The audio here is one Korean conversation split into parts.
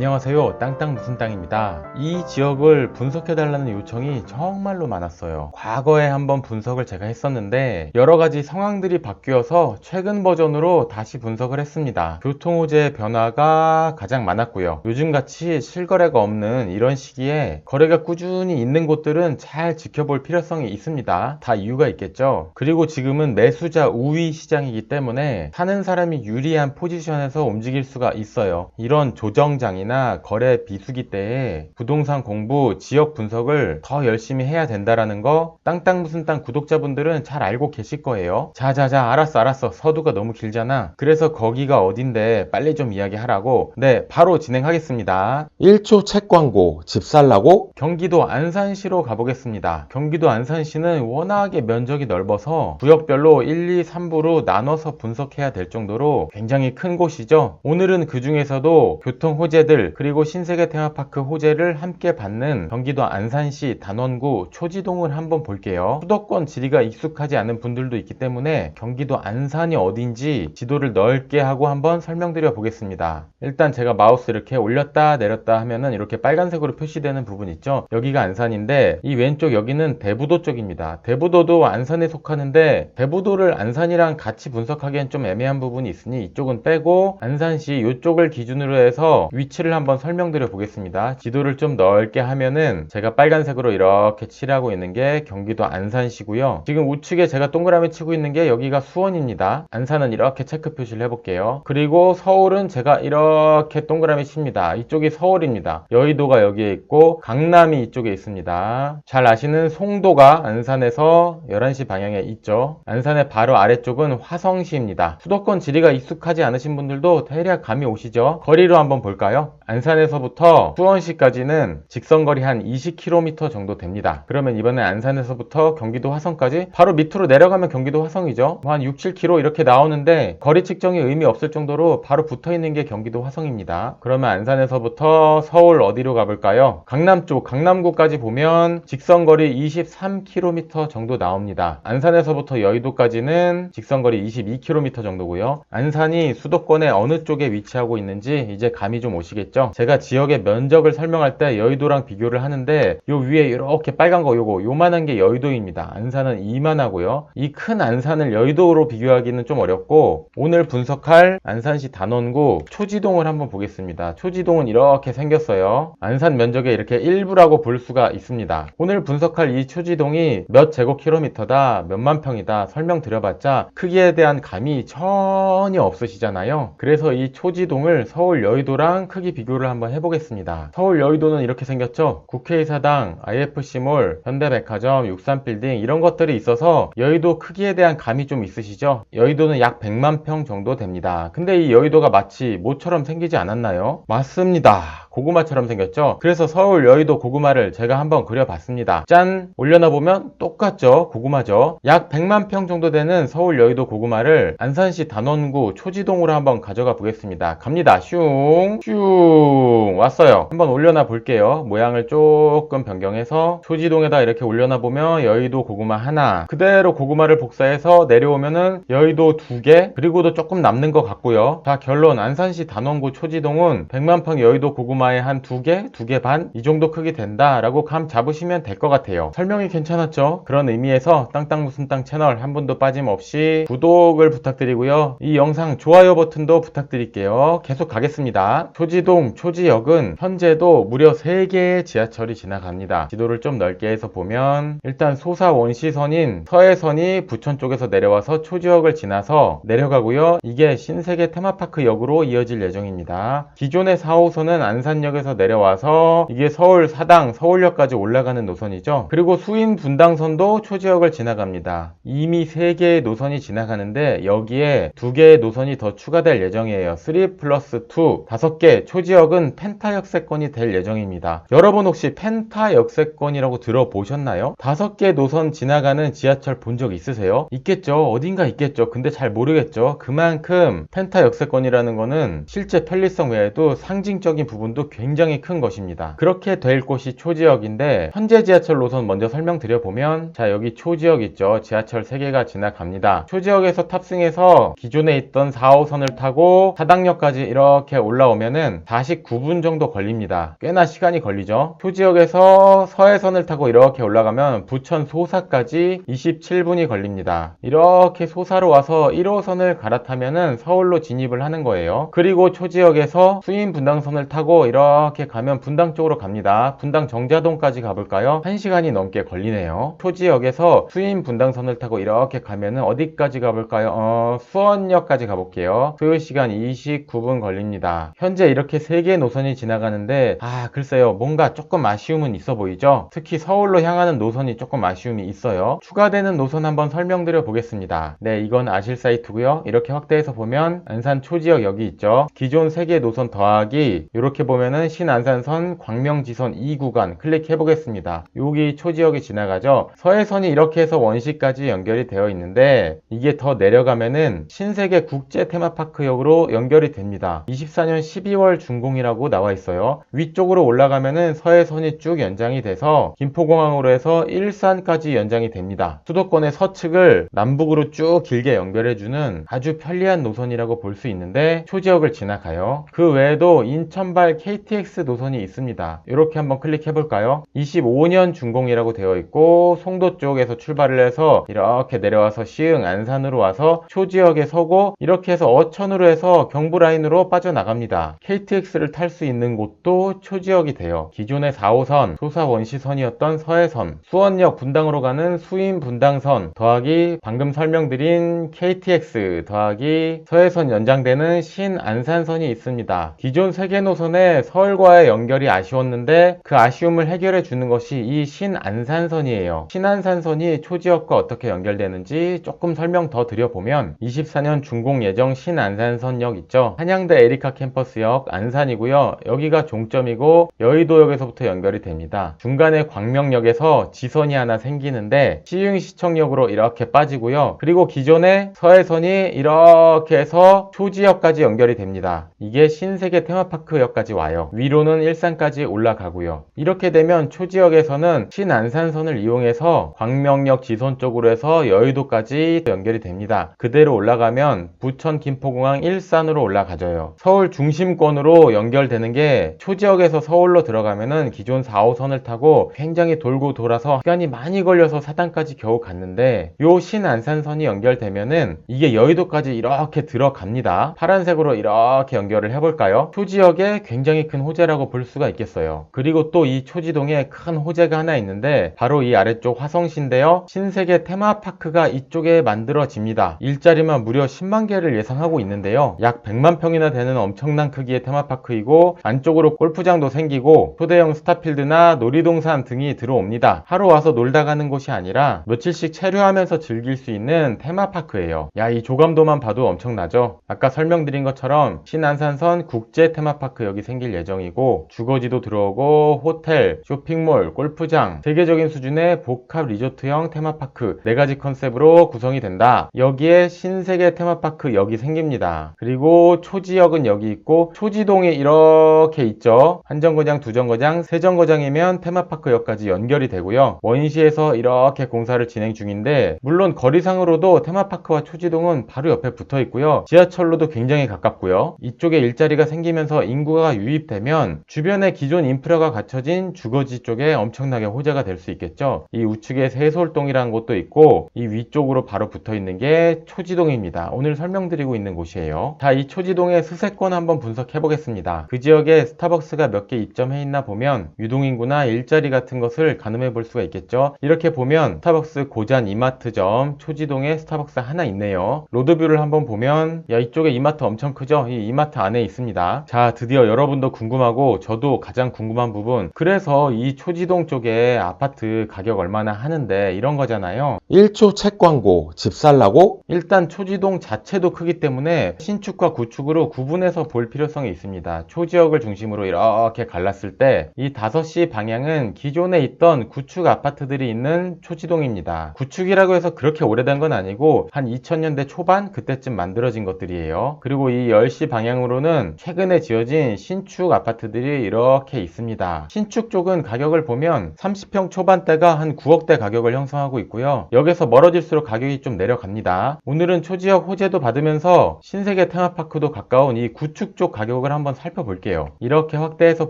안녕하세요. 땅땅 무슨 땅입니다. 이 지역을 분석해달라는 요청이 정말로 많았어요. 과거에 한번 분석을 제가 했었는데 여러가지 상황들이 바뀌어서 최근 버전으로 다시 분석을 했습니다. 교통호재의 변화가 가장 많았고요. 요즘같이 실거래가 없는 이런 시기에 거래가 꾸준히 있는 곳들은 잘 지켜볼 필요성이 있습니다. 다 이유가 있겠죠. 그리고 지금은 매수자 우위 시장이기 때문에 사는 사람이 유리한 포지션에서 움직일 수가 있어요. 이런 조정장 이나 거래 비수기 때에 부동산 공부, 지역 분석을 더 열심히 해야 된다라는 거 땅땅 무슨 땅 구독자분들은 잘 알고 계실 거예요. 자자자 알았어 서두가 너무 길잖아. 그래서 거기가 어딘데 빨리 좀 이야기하라고. 네, 바로 진행하겠습니다. 1초 책 광고 집 살라고? 경기도 안산시로 가보겠습니다. 경기도 안산시는 워낙에 면적이 넓어서 구역별로 1, 2, 3부로 나눠서 분석해야 될 정도로 굉장히 큰 곳이죠. 오늘은 그 중에서도 교통 호재 그리고 신세계 테마파크 호재를 함께 받는 경기도 안산시 단원구 초지동을 한번 볼게요. 수도권 지리가 익숙하지 않은 분들도 있기 때문에 경기도 안산이 어딘지 지도를 넓게 하고 한번 설명드려 보겠습니다. 일단 제가 마우스 이렇게 올렸다 내렸다 하면은 이렇게 빨간색으로 표시되는 부분 있죠. 여기가 안산인데 이 왼쪽 여기는 대부도 쪽입니다. 대부도도 안산에 속하는데 대부도를 안산이랑 같이 분석하기엔 좀 애매한 부분이 있으니 이쪽은 빼고 안산시 이쪽을 기준으로 해서 위치를 한번 설명드려 보겠습니다. 지도를 좀 넓게 하면은 제가 빨간색으로 이렇게 칠하고 있는 게 경기도 안산시고요. 지금 우측에 제가 동그라미 치고 있는 게 여기가 수원입니다. 안산은 이렇게 체크 표시를 해볼게요. 그리고 서울은 제가 이렇게 동그라미 칩니다. 이쪽이 서울입니다. 여의도가 여기에 있고 강남이 이쪽에 있습니다. 잘 아시는 송도가 안산에서 11시 방향에 있죠. 안산의 바로 아래쪽은 화성시입니다. 수도권 지리가 익숙하지 않으신 분들도 대략 감이 오시죠? 거리로 한번 볼까요? 안산에서부터 수원시까지는 직선거리 한 20km 정도 됩니다. 그러면 이번에 안산에서부터 경기도 화성까지 바로 밑으로 내려가면 경기도 화성이죠. 한 6, 7km 이렇게 나오는데 거리 측정이 의미 없을 정도로 바로 붙어있는 게 경기도 화성입니다. 그러면 안산에서부터 서울 어디로 가볼까요? 강남 쪽 강남구까지 보면 직선거리 23km 정도 나옵니다. 안산에서부터 여의도까지는 직선거리 22km 정도고요. 안산이 수도권의 어느 쪽에 위치하고 있는지 이제 감이 좀 오시겠죠? 제가 지역의 면적을 설명할 때 여의도랑 비교를 하는데 요 위에 이렇게 빨간 거 요만한 게 여의도입니다. 안산은 이만하고요. 이 큰 안산을 여의도로 비교하기는 좀 어렵고 오늘 분석할 안산시 단원구 초지동을 한번 보겠습니다. 초지동은 이렇게 생겼어요. 안산 면적의 이렇게 일부라고 볼 수가 있습니다. 오늘 분석할 이 초지동이 몇 제곱킬로미터다, 몇만 평이다 설명드려봤자 크기에 대한 감이 전혀 없으시잖아요. 그래서 이 초지동을 서울 여의도랑 크기 비교를 한번 해보겠습니다. 서울 여의도는 이렇게 생겼죠. 국회의사당, IFC몰, 현대백화점, 육산빌딩 이런 것들이 있어서 여의도 크기에 대한 감이 좀 있으시죠? 여의도는 약 100만 평 정도 됩니다. 근데 이 여의도가 마치 모처럼 생기지 않았나요? 맞습니다. 고구마처럼 생겼죠? 그래서 서울 여의도 고구마를 제가 한번 그려봤습니다. 짠! 올려놔보면 똑같죠? 고구마죠? 약 100만 평 정도 되는 서울 여의도 고구마를 안산시 단원구 초지동으로 한번 가져가 보겠습니다. 갑니다. 슝! 슝! 왔어요. 한번 올려놔 볼게요. 모양을 조금 변경해서 초지동에다 이렇게 올려놔 보면 여의도 고구마 하나, 그대로 고구마를 복사해서 내려오면은 여의도 2개, 그리고도 조금 남는 것 같고요. 자, 결론. 안산시 단원구 초지동은 100만 평 여의도 고구마의 한 2개, 2개 반 이 정도 크기 된다 라고 감 잡으시면 될 것 같아요. 설명이 괜찮았죠? 그런 의미에서 땅땅 무슨 땅 채널 한 분도 빠짐없이 구독을 부탁드리고요. 이 영상 좋아요 버튼도 부탁드릴게요. 계속 가겠습니다. 초지동, 초지역은 현재도 무려 3개의 지하철이 지나갑니다. 지도를 좀 넓게 해서 보면 일단 소사 원시선인 서해선이 부천 쪽에서 내려와서 초지역을 지나서 내려가고요. 이게 신세계 테마파크 역으로 이어질 예정입니다. 기존의 4호선은 안산역에서 내려와서 이게 서울 사당, 서울역까지 올라가는 노선이죠. 그리고 수인 분당선도 초지역을 지나갑니다. 이미 3개의 노선이 지나가는데 여기에 2개의 노선이 더 추가될 예정이에요. 3 플러스 2, 5개 초지역은 펜타 역세권이 될 예정입니다. 여러분 혹시 펜타 역세권이라고 들어보셨나요? 5개 노선 지나가는 지하철 본 적 있으세요? 있겠죠. 어딘가 있겠죠. 근데 잘 모르겠죠. 그만큼 펜타 역세권이라는 거는 실제 편리성 외에도 상징적인 부분도 굉장히 큰 것입니다. 그렇게 될 곳이 초지역인데 현재 지하철 노선 먼저 설명드려보면 자, 여기 초지역 있죠. 지하철 3개가 지나갑니다. 초지역에서 탑승해서 기존에 있던 4호선을 타고 사당역까지 이렇게 올라오면은 49분 정도 걸립니다. 꽤나 시간이 걸리죠. 초지역에서 서해선을 타고 이렇게 올라가면 부천 소사까지 27분이 걸립니다. 이렇게 소사로 와서 1호선을 갈아타면은 서울로 진입을 하는 거예요. 그리고 초지역에서 수인 분당선을 타고 이렇게 가면 분당 쪽으로 갑니다. 분당 정자동까지 가볼까요? 1시간이 넘게 걸리네요. 초지역에서 수인 분당선을 타고 이렇게 가면은 어디까지 가볼까요? 수원역까지 가볼게요. 소요시간 29분 걸립니다. 현재 이렇게 3개의 노선이 지나가는데 글쎄요, 뭔가 조금 아쉬움은 있어 보이죠? 특히 서울로 향하는 노선이 조금 아쉬움이 있어요. 추가되는 노선 한번 설명드려 보겠습니다. 네, 이건 아실 사이트고요. 이렇게 확대해서 보면 안산 초지역 여기 있죠. 기존 3개 노선 더하기 이렇게 보면은 신안산선, 광명지선 2구간 클릭해 보겠습니다. 여기 초지역이 지나가죠. 서해선이 이렇게 해서 원시까지 연결이 되어 있는데 이게 더 내려가면은 신세계 국제 테마파크역으로 연결이 됩니다. 24년 12월 준공이라고 나와 있어요. 위쪽으로 올라가면은 서해선이 쭉 연장이 돼서 김포공항으로 해서 일산까지 연장이 됩니다. 수도권의 서측을 남북으로 쭉 길게 연결해주는 아주 편리한 노선이라고 볼 수 있는데 초지역을 지나가요. 그 외에도 인천발 KTX 노선이 있습니다. 이렇게 한번 클릭해 볼까요? 25년 준공이라고 되어 있고 송도 쪽에서 출발을 해서 이렇게 내려와서 시흥 안산으로 와서 초지역에 서고 이렇게 해서 어천으로 해서 경부라인으로 빠져나갑니다. KTX를 탈 수 있는 곳도 초지역이 돼요. 기존의 4호선 소사 원시선이었던 서해선, 수원역 분당으로 가는 수인 분당선 더하기 방금 설명드린 KTX 더하기 서해선 연장되는 신안산선이 있습니다. 기존 3개 노선의 서울과의 연결이 아쉬웠는데 그 아쉬움을 해결해 주는 것이 이 신안산선이에요. 신안산선이 초지역과 어떻게 연결되는지 조금 설명 더 드려보면 24년 준공 예정 신안산선역 있죠. 한양대 에리카 캠퍼스역 안산이고요. 여기가 종점이고 여의도역에서부터 연결이 됩니다. 중간에 광명역에서 지선이 하나 생기는데 시흥시청역으로 이렇게 빠지고요. 그리고 기존의 서해선이 이렇게 해서 초지역까지 연결이 됩니다. 이게 신세계 테마파크역까지 와요. 위로는 일산까지 올라가고요. 이렇게 되면 초지역에서는 신안산선을 이용해서 광명역 지선 쪽으로 해서 여의도까지 연결이 됩니다. 그대로 올라가면 부천 김포공항 일산으로 올라가져요. 서울 중심권으로 연결되는 게 초지역에서 서울로 들어가면은 기존 4호선을 타고 굉장히 돌고 돌아서 시간이 많이 걸려서 사당까지 겨우 갔는데 요 신안산선이 연결되면은 이게 여의도까지 이렇게 들어갑니다. 파란색으로 이렇게 연결을 해볼까요? 초지역에 굉장히 큰 호재라고 볼 수가 있겠어요. 그리고 또 이 초지동에 큰 호재가 하나 있는데 바로 이 아래쪽 화성시인데요. 신세계 테마파크가 이쪽에 만들어집니다. 일자리만 무려 10만 개를 예상하고 있는데요. 약 100만 평이나 되는 엄청난 크기의 테마파크이고 안쪽으로 골프장도 생기고 초대형 스타필드나 놀이동산 등이 들어옵니다. 하루 와서 놀다 가는 곳이 아니라 며칠씩 체류하면서 즐길 수 있는 테마파크예요. 야, 이 조감도만 봐도 엄청나죠? 아까 설명드린 것처럼 신안산선 국제 테마파크역이 생길 예정이고 주거지도 들어오고 호텔, 쇼핑몰, 골프장, 세계적인 수준의 복합 리조트형 테마파크 4가지 컨셉으로 구성이 된다. 여기에 신세계 테마파크역이 생깁니다. 그리고 초지역은 여기 있고 초지동이 이렇게 있죠. 한 정거장, 두 정거장, 세 정거장이면 테마파크역까지 연결이 되고요. 원시에서 이렇게 공사를 진행 중인데 물론 거리상으로도 테마파크와 초지동은 바로 옆에 붙어 있고요. 지하철로도 굉장히 가깝고요. 이쪽에 일자리가 생기면서 인구가 유입되면 주변에 기존 인프라가 갖춰진 주거지 쪽에 엄청나게 호재가 될 수 있겠죠. 이 우측에 세솔동이라는 곳도 있고 이 위쪽으로 바로 붙어 있는 게 초지동입니다. 오늘 설명드리고 있는 곳이에요. 자, 이 초지동의 수세권 한번 분석해 보겠습니다. 그 지역에 스타벅스가 몇 개 입점해 있나 보면 유동인구나 일자리 같은 것을 가늠해 볼 수가 있겠죠. 이렇게 보면 스타벅스 고잔 이마트점 초지동에 스타벅스 하나 있네요. 로드뷰를 한번 보면 야, 이쪽에 이마트 엄청 크죠? 이 이마트 안에 있습니다. 자, 드디어 여러분도 궁금하고 저도 가장 궁금한 부분, 그래서 이 초지동 쪽에 아파트 가격 얼마나 하는데 이런 거잖아요. 1초 책 광고 집 살라고? 일단 초지동 자체도 크기 때문에 신축과 구축으로 구분해서 볼 필요성이 있습니다. 초지역을 중심으로 이렇게 갈랐을 때 이 5시 방향은 기존에 있던 구축 아파트들이 있는 초지동입니다. 구축이라고 해서 그렇게 오래된 건 아니고 한 2000년대 초반 그때쯤 만들어진 것들이에요. 그리고 이 10시 방향으로는 최근에 지어진 신축 아파트들이 이렇게 있습니다. 신축 쪽은 가격을 보면 30평 초반대가 한 9억대 가격을 형성하고 있고요. 여기서 멀어질수록 가격이 좀 내려갑니다. 오늘은 초지역 호재도 받으면서 신세계 테마파크도 가까운 이 구축 쪽 가격을 한번 살펴볼게요. 볼게요. 이렇게 확대해서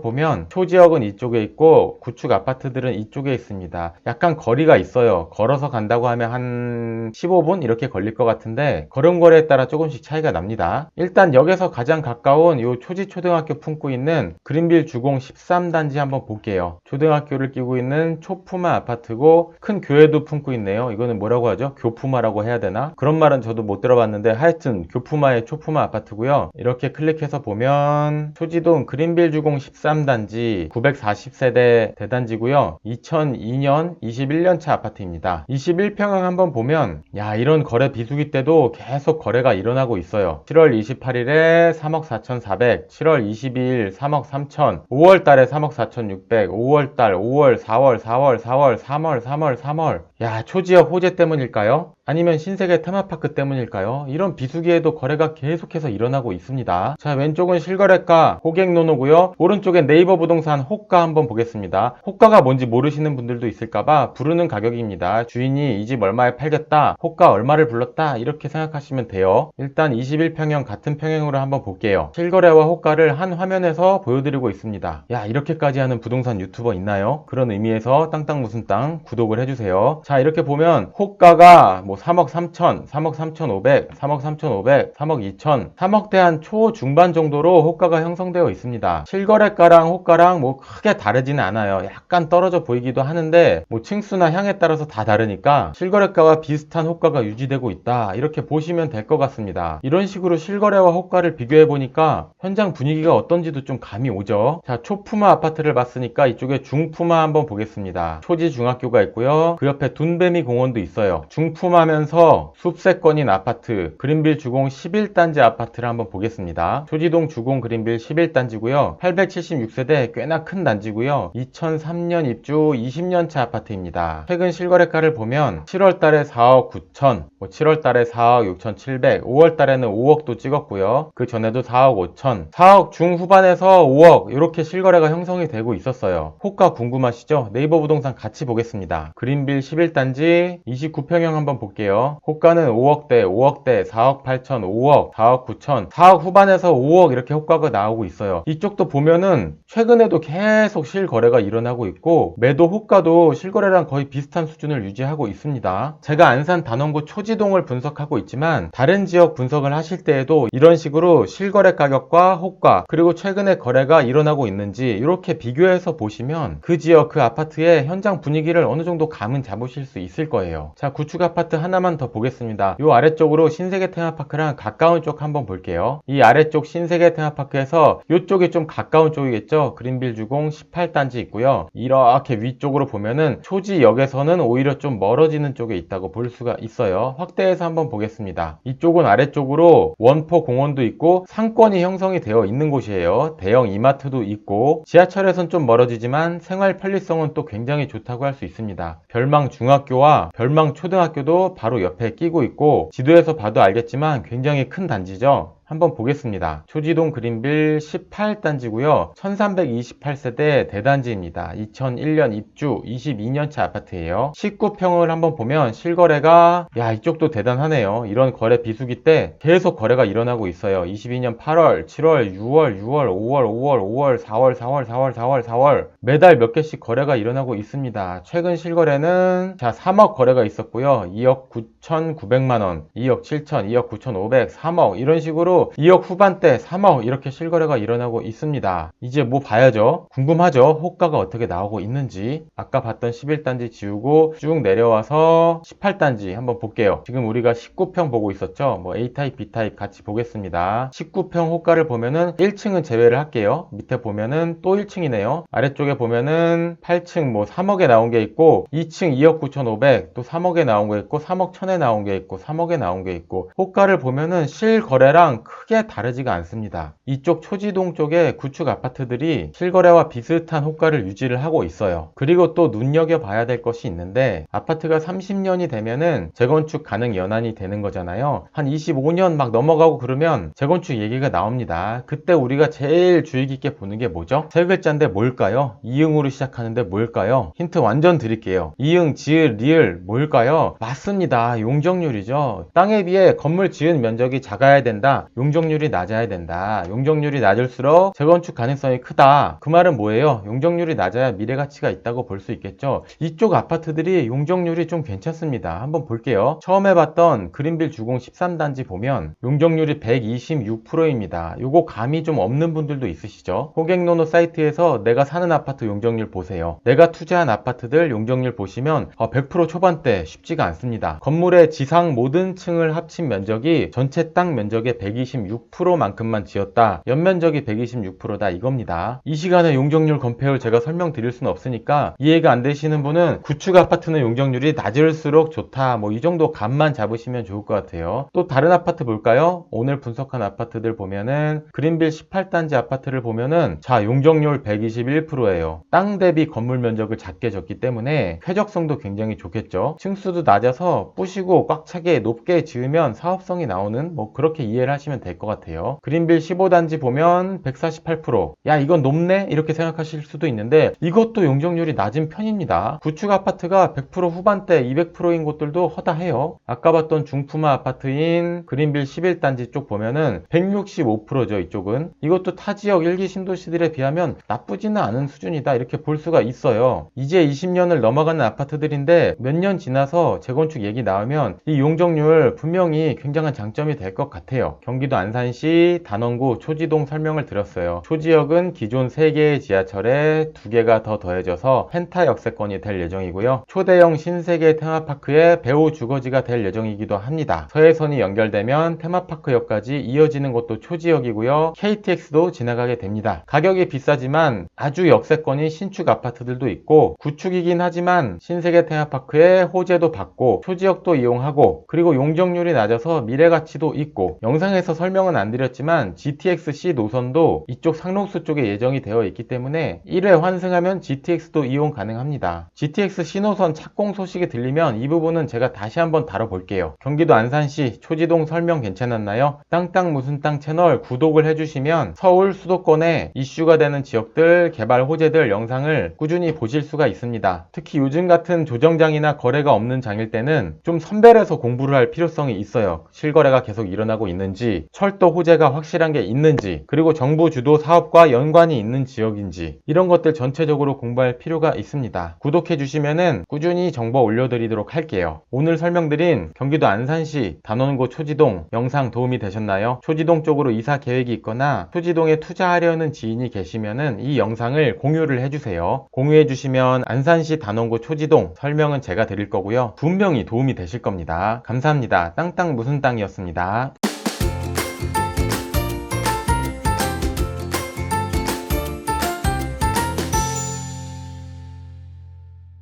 보면 초지역은 이쪽에 있고 구축 아파트들은 이쪽에 있습니다. 약간 거리가 있어요. 걸어서 간다고 하면 한 15분 이렇게 걸릴 것 같은데 걸음걸이에 따라 조금씩 차이가 납니다. 일단 역에서 가장 가까운 요 초지초등학교 품고 있는 그린빌 주공 13단지 한번 볼게요. 초등학교를 끼고 있는 초품화 아파트고 큰 교회도 품고 있네요. 이거는 뭐라고 하죠? 교품화라고 해야 되나? 그런 말은 저도 못 들어봤는데 하여튼 교품화의 초품화 아파트고요. 이렇게 클릭해서 보면 초지동 그린빌 주공 13단지 940세대 대단지고요. 2002년 21년차 아파트입니다. 21평형 한번 보면 야, 이런 거래 비수기 때도 계속 거래가 일어나고 있어요. 7월 28일에 3억 4,400, 7월 22일 3억 3천, 5월 달에 3억 4,600, 5월 달, 5월, 4월, 4월, 4월, 3월, 3월, 3월. 야, 초지역 호재 때문일까요? 아니면 신세계 테마파크 때문일까요? 이런 비수기에도 거래가 계속해서 일어나고 있습니다. 자, 왼쪽은 실거래가 호갱노노고요. 오른쪽엔 네이버 부동산 호가 한번 보겠습니다. 호가가 뭔지 모르시는 분들도 있을까봐 부르는 가격입니다. 주인이 이 집 얼마에 팔겠다, 호가 얼마를 불렀다 이렇게 생각하시면 돼요. 일단 21평형 같은 평형으로 한번 볼게요. 실거래와 호가를 한 화면에서 보여드리고 있습니다. 야, 이렇게까지 하는 부동산 유튜버 있나요? 그런 의미에서 땅땅 무슨 땅 구독을 해주세요. 자, 이렇게 보면 호가가 뭐 3억 3천, 3억 3,500, 3억 3,500, 3억 2천, 3억대 한 초중반 정도로 호가가 형성되어 있습니다. 실거래가랑 호가랑 뭐 크게 다르지는 않아요. 약간 떨어져 보이기도 하는데 뭐 층수나 향에 따라서 다 다르니까 실거래가와 비슷한 호가가 유지되고 있다 이렇게 보시면 될 것 같습니다. 이런 식으로 실거래와 호가를 비교해 보니까 현장 분위기가 어떤지도 좀 감이 오죠. 자, 초품화 아파트를 봤으니까 이쪽에 중품화 한번 보겠습니다. 초지 중학교가 있고요. 그 옆에 둔배미 공원도 있어요. 중품하면서 숲세권인 아파트 그린빌 주공 11단지 아파트를 한번 보겠습니다. 초지동 주공 그린빌 11단지고요. 876세대 꽤나 큰 단지고요. 2003년 입주 20년차 아파트입니다. 최근 실거래가를 보면 7월달에 4억 9천, 7월달에 4억 6,700, 5월달에는 5억도 찍었고요. 그 전에도 4억 5천, 4억 중후반에서 5억 이렇게 실거래가 형성이 되고 있었어요. 호가 궁금하시죠? 네이버 부동산 같이 보겠습니다. 그린빌 11단지 29평형 한번 볼게요. 호가는 5억대, 5억대, 4억 8천, 5억, 4억 9천, 4억 후반에서 5억 이렇게 호가가 나오고 있어요. 이쪽도 보면은 최근에도 계속 실거래가 일어나고 있고 매도 호가도 실거래랑 거의 비슷한 수준을 유지하고 있습니다. 제가 안산 단원구 초지동을 분석하고 있지만 다른 지역 분석을 하실 때에도 이런 식으로 실거래 가격과 호가 그리고 최근에 거래가 일어나고 있는지 이렇게 비교해서 보시면 그 지역 그 아파트의 현장 분위기를 어느 정도 감은 잡으실 수 있을 거예요. 자, 구축 아파트 하나만 더 보겠습니다. 이 아래쪽으로 신세계 테마파크랑 가까운 쪽 한번 볼게요. 이 아래쪽 신세계 테마파크에서 이쪽이 좀 가까운 쪽이겠죠. 그린빌 주공 18단지 있고요. 이렇게 위쪽으로 보면은 초지역에서는 오히려 좀 멀어지는 쪽에 있다고 볼 수가 있어요. 확대해서 한번 보겠습니다. 이쪽은 아래쪽으로 원포 공원도 있고 상권이 형성이 되어 있는 곳이에요. 대형 이마트도 있고 지하철에선 좀 멀어지지만 생활 편리성은 또 굉장히 좋다고 할 수 있습니다. 별망 중학교와 별망 초등학교도 바로 옆에 끼고 있고 지도에서 봐도 알겠지만 굉장히 큰 단지죠. 한번 보겠습니다. 초지동 그린빌 18단지고요. 1328세대 대단지입니다. 2001년 입주 22년차 아파트예요. 19평을 한번 보면 실거래가 이쪽도 대단하네요. 이런 거래 비수기 때 계속 거래가 일어나고 있어요. 22년 8월, 7월, 6월, 6월, 5월, 5월, 5월, 4월, 4월, 4월, 4월, 4월 매달 몇 개씩 거래가 일어나고 있습니다. 최근 실거래는 3억 거래가 있었고요. 2억 9,900만원, 2억 7천, 2억 9,500, 3억 이런 식으로 2억 후반대 3억 이렇게 실거래가 일어나고 있습니다. 이제 뭐 봐야죠. 궁금하죠? 호가가 어떻게 나오고 있는지. 아까 봤던 11단지 지우고 쭉 내려와서 18단지 한번 볼게요. 지금 우리가 19평 보고 있었죠? 뭐 A타입, B타입 같이 보겠습니다. 19평 호가를 보면은 1층은 제외를 할게요. 밑에 보면은 또 1층이네요. 아래쪽에 보면은 8층 뭐 3억에 나온 게 있고 2층 2억 9,500 또 3억에 나온 게 있고 3억 1천에 나온 게 있고 3억에 나온 게 있고 호가를 보면은 실거래랑 크게 다르지가 않습니다. 이쪽 초지동 쪽에 구축 아파트들이 실거래와 비슷한 호가를 유지를 하고 있어요. 그리고 또 눈여겨봐야 될 것이 있는데 아파트가 30년이 되면은 재건축 가능 연한이 되는 거잖아요. 한 25년 막 넘어가고 그러면 재건축 얘기가 나옵니다. 그때 우리가 제일 주의 깊게 보는 게 뭐죠? 세 글자인데 뭘까요? 이응으로 시작하는데 뭘까요? 힌트 완전 드릴게요. 이응, 지읒, 리을 뭘까요? 맞습니다. 용적률이죠. 땅에 비해 건물 지은 면적이 작아야 된다. 용적률이 낮아야 된다. 용적률이 낮을수록 재건축 가능성이 크다. 그 말은 뭐예요? 용적률이 낮아야 미래 가치가 있다고 볼 수 있겠죠. 이쪽 아파트들이 용적률이 좀 괜찮습니다. 한번 볼게요. 처음에 봤던 그린빌 주공 13단지 보면 용적률이 126%입니다. 요거 감이 좀 없는 분들도 있으시죠? 호갱노노 사이트에서 내가 사는 아파트 용적률 보세요. 내가 투자한 아파트들 용적률 보시면 100% 초반대 쉽지가 않습니다. 건물의 지상 모든 층을 합친 면적이 전체 땅 면적의 126%만큼만 지었다. 연면적이 126%다 이겁니다. 이 시간에 용적률 건폐율 제가 설명드릴 수는 없으니까 이해가 안 되시는 분은 구축 아파트는 용적률이 낮을수록 좋다. 뭐 이 정도 감만 잡으시면 좋을 것 같아요. 또 다른 아파트 볼까요? 오늘 분석한 아파트들 보면은 그린빌 18단지 아파트를 보면은 자 용적률 121%예요. 땅 대비 건물 면적을 작게 졌기 때문에 쾌적성도 굉장히 좋겠죠. 층수도 낮아서 부시고 꽉 차게 높게 지으면 사업성이 나오는 뭐 그렇게 이해를 하시면 될 것 같아요. 그린빌 15단지 보면 148%. 야 이건 높네? 이렇게 생각하실 수도 있는데 이것도 용적률이 낮은 편입니다. 구축 아파트가 100% 후반대 200%인 곳들도 허다해요. 아까 봤던 중품화 아파트인 그린빌 11단지 쪽 보면은 165%죠. 이쪽은. 이것도 타 지역 1기 신도시들에 비하면 나쁘지는 않은 수준이다 이렇게 볼 수가 있어요. 이제 20년을 넘어가는 아파트들인데 몇 년 지나서 재건축 얘기 나오면 이 용적률 분명히 굉장한 장점이 될 것 같아요. 경기도 안산시 단원구 초지동 설명을 드렸어요. 초지역은 기존 3개의 지하철에 2개가 더 더해져서 펜타 역세권이 될 예정이고요. 초대형 신세계 테마파크의 배후 주거지가 될 예정이기도 합니다. 서해선이 연결되면 테마파크역까지 이어지는 곳도 초지역이고요. KTX도 지나가게 됩니다. 가격이 비싸지만 아주 역세권인 신축 아파트들도 있고 구축이긴 하지만 신세계 테마파크의 호재도 받고 초지역도 이용하고 그리고 용적률이 낮아서 미래가치도 있고 영상에서 설명은 안 드렸지만 GTX-C 노선도 이쪽 상록수 쪽에 예정이 되어 있기 때문에 1회 환승하면 GTX도 이용 가능합니다. GTX-C 노선 착공 소식이 들리면 이 부분은 제가 다시 한번 다뤄볼게요. 경기도 안산시 초지동 설명 괜찮았나요? 땅땅 무슨 땅 채널 구독을 해주시면 서울 수도권에 이슈가 되는 지역들 개발 호재들 영상을 꾸준히 보실 수가 있습니다. 특히 요즘 같은 조정장이나 거래가 없는 장일 때는 좀 선별해서 공부를 할 필요성이 있어요. 실거래가 계속 일어나고 있는지 철도 호재가 확실한 게 있는지 그리고 정부 주도 사업과 연관이 있는 지역인지 이런 것들 전체적으로 공부할 필요가 있습니다. 구독해 주시면은 꾸준히 정보 올려드리도록 할게요. 오늘 설명드린 경기도 안산시 단원구 초지동 영상 도움이 되셨나요? 초지동 쪽으로 이사 계획이 있거나 초지동에 투자하려는 지인이 계시면은 이 영상을 공유를 해주세요. 공유해 주시면 안산시 단원구 초지동 설명은 제가 드릴 거고요. 분명히 도움이 되실 겁니다. 감사합니다. 땅땅 무슨 땅이었습니다.